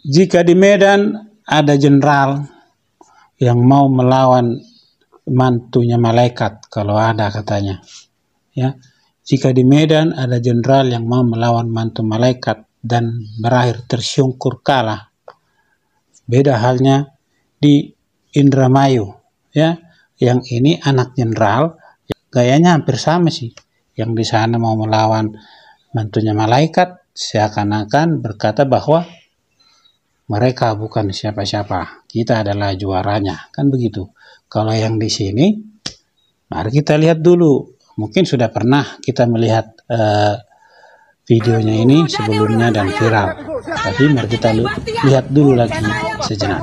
Jika di Medan ada jenderal yang mau melawan mantunya malaikat, kalau ada katanya, ya. Jika di Medan ada jenderal yang mau melawan mantu malaikat dan berakhir tersungkur kalah, beda halnya di Indramayu, ya. Yang ini anak jenderal, gayanya hampir sama sih. Yang di sana mau melawan mantunya malaikat, seakan-akan berkata bahwa mereka bukan siapa-siapa, kita adalah juaranya, kan begitu. Kalau yang di sini, mari kita lihat dulu. Mungkin sudah pernah kita melihat videonya ini sebelumnya dan viral. Tapi mari kita lihat dulu lagi sejenak.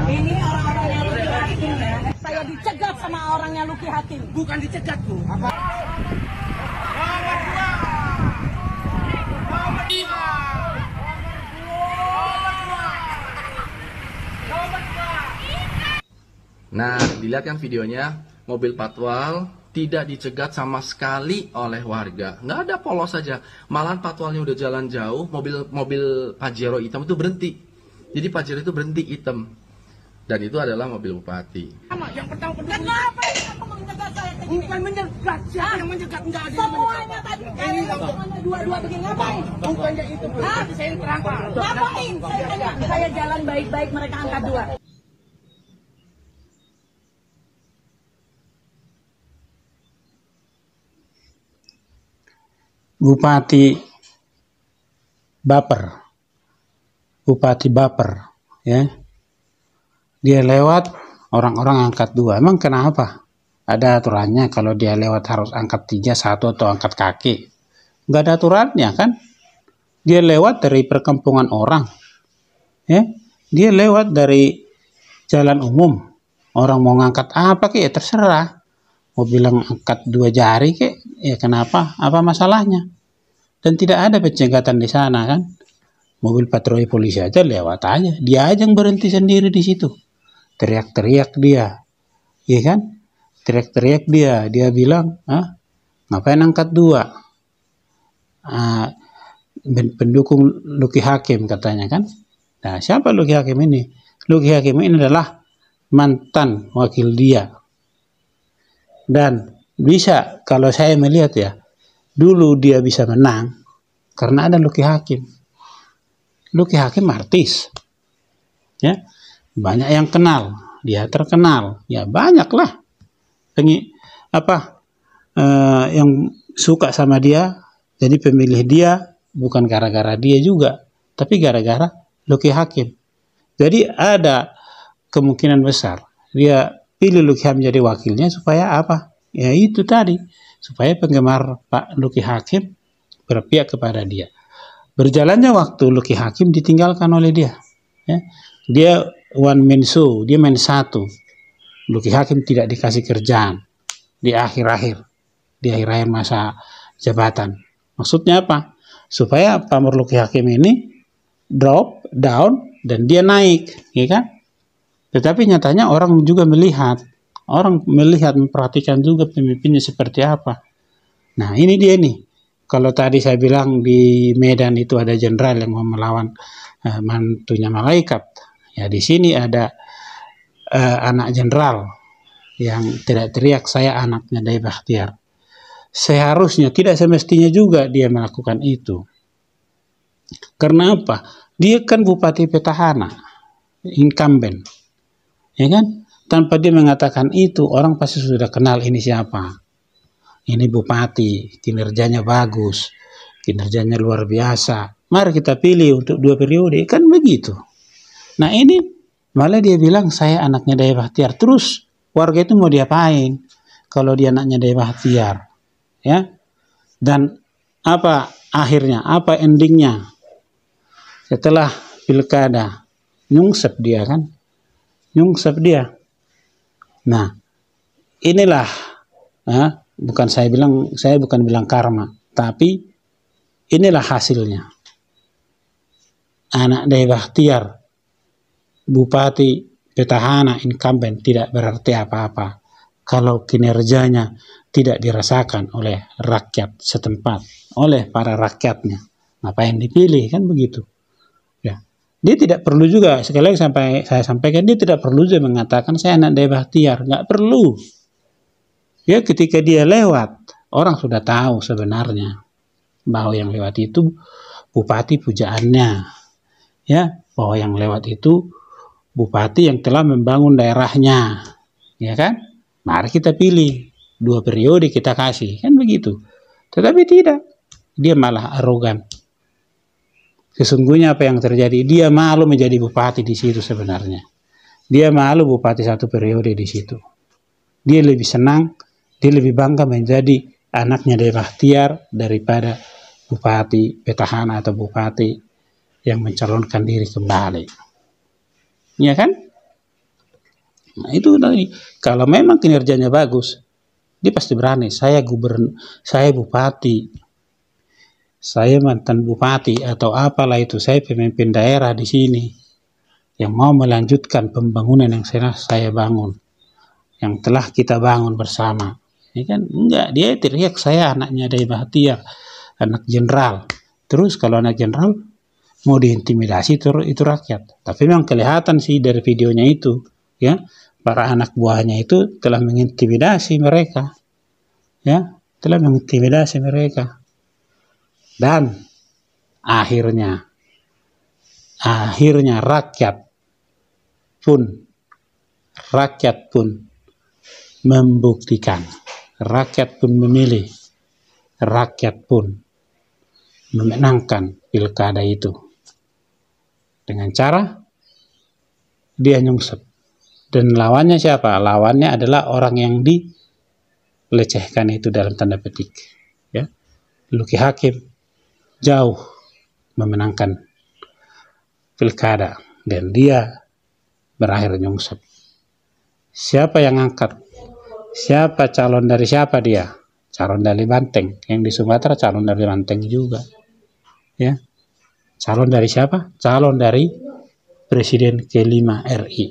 Ini orang-orangnya Luki Hakim ya. Saya dicegat sama orangnya Luki Hakim. Bukan dicegat, Bu. Nah, dilihat kan videonya, mobil patwal tidak dicegat sama sekali oleh warga. Nggak ada polos saja. Malahan patwalnya udah jalan jauh, mobil Pajero hitam itu berhenti. Jadi Pajero itu berhenti hitam. Dan itu adalah mobil bupati. Yang pertama kenapa kamu mencegat saya? Bukan mencegat, siapa yang mencegat? Enggak ada. Semuanya tadi dua-dua begini ngapain? Bukannya itu, Bu. Saya terangkan. Ngapain? Saya jalan baik-baik, mereka angkat dua. Bupati baper, ya. Dia lewat, orang-orang angkat dua. Emang kenapa? Ada aturannya kalau dia lewat harus angkat 3, 1 atau angkat kaki. Nggak ada aturannya kan? Dia lewat dari perkampungan orang, ya. Dia lewat dari jalan umum. Orang mau ngangkat apa ya terserah. Mau bilang angkat 2 jari ya kenapa? Apa masalahnya? Dan tidak ada pencegatan di sana kan? Mobil patroli polisi aja lewat aja. Dia aja yang berhenti sendiri di situ. Teriak-teriak dia, iya kan? Teriak-teriak dia bilang, ngapain angkat 2? Pendukung Luki Hakim katanya kan? Nah, siapa Luki Hakim ini? Luki Hakim ini adalah mantan wakil dia. Dan bisa, kalau saya melihat ya, dulu dia bisa menang karena ada Luki Hakim. Luki Hakim artis, ya. Banyak yang kenal, dia terkenal, ya banyaklah yang suka sama dia, jadi pemilih dia bukan gara-gara dia juga, tapi gara-gara Luki Hakim. Jadi ada kemungkinan besar dia pilih Luki Hakim jadi wakilnya supaya apa? Ya itu tadi, supaya penggemar Pak Luki Hakim berpihak kepada dia. Berjalannya waktu, Luki Hakim ditinggalkan oleh dia, ya. Dia one man show, dia main satu. Luki Hakim tidak dikasih kerjaan di akhir-akhir masa jabatan. Maksudnya apa? Supaya pamor Luki Hakim ini drop down dan dia naik, ya kan? Tetapi nyatanya orang juga melihat, memperhatikan juga pemimpinnya seperti apa. Nah ini dia nih. Kalau tadi saya bilang di Medan itu ada jenderal yang mau melawan mantunya malaikat. Ya di sini ada anak jenderal yang teriak-teriak saya anaknya Dai Bakhtiar. Seharusnya tidak semestinya juga dia melakukan itu. Karena apa? Dia kan bupati petahana, incumbent, ya kan? Tanpa dia mengatakan itu, orang pasti sudah kenal ini siapa. Ini bupati, kinerjanya bagus, kinerjanya luar biasa. Mari kita pilih untuk 2 periode, kan begitu. Nah ini malah dia bilang saya anaknya Dai Bakhtiar. Terus warga itu mau diapain kalau dia anaknya Dai Bakhtiar, ya? Dan apa akhirnya, apa endingnya? Setelah pilkada nyungsep dia kan, Nah inilah, saya bukan bilang karma, tapi inilah hasilnya. Anak Dai Bakhtiar, bupati petahana incumbent tidak berarti apa-apa kalau kinerjanya tidak dirasakan oleh rakyat setempat, oleh para rakyatnya. Ngapain dipilih, kan begitu. Ya. Dia tidak perlu juga, sekali lagi saya sampaikan, dia tidak perlu juga mengatakan saya anak Dai Bahtiar, nggak perlu. Ya, ketika dia lewat, orang sudah tahu sebenarnya bahwa yang lewat itu bupati pujaannya, ya, bahwa yang lewat itu bupati yang telah membangun daerahnya, ya kan? Mari kita pilih 2 periode kita kasih, kan begitu. Tetapi tidak, dia malah arogan. Sesungguhnya apa yang terjadi? Dia malu menjadi bupati di situ sebenarnya. Dia malu bupati 1 periode di situ. Dia lebih senang, dia lebih bangga menjadi anaknya Dai Bahtiar daripada bupati petahana atau bupati yang mencalonkan diri kembali. Ya kan? Nah, itu tadi. Kalau memang kinerjanya bagus, dia pasti berani. Saya bupati, saya mantan bupati atau apalah itu, saya pemimpin daerah di sini yang mau melanjutkan pembangunan yang saya bangun, yang telah kita bangun bersama. Ini kan enggak, dia teriak saya anaknya Dai Bahtiar, anak jenderal. Terus kalau anak jenderal mau diintimidasi itu rakyat. Tapi memang kelihatan sih dari videonya itu, ya, para anak buahnya itu telah mengintimidasi mereka. Ya, telah mengintimidasi mereka. Dan akhirnya rakyat pun membuktikan, rakyat pun memilih, rakyat pun memenangkan pilkada itu dengan cara dia nyungsep. Dan lawannya siapa? Lawannya adalah orang yang dilecehkan itu dalam tanda petik, ya. Luki Hakim jauh memenangkan pilkada dan dia berakhir nyungsep. Siapa yang angkat? Siapa calon dari siapa dia? Calon dari Banteng. Yang di Sumatera calon dari Banteng juga. Ya. Calon dari siapa? Calon dari Presiden ke-5 RI.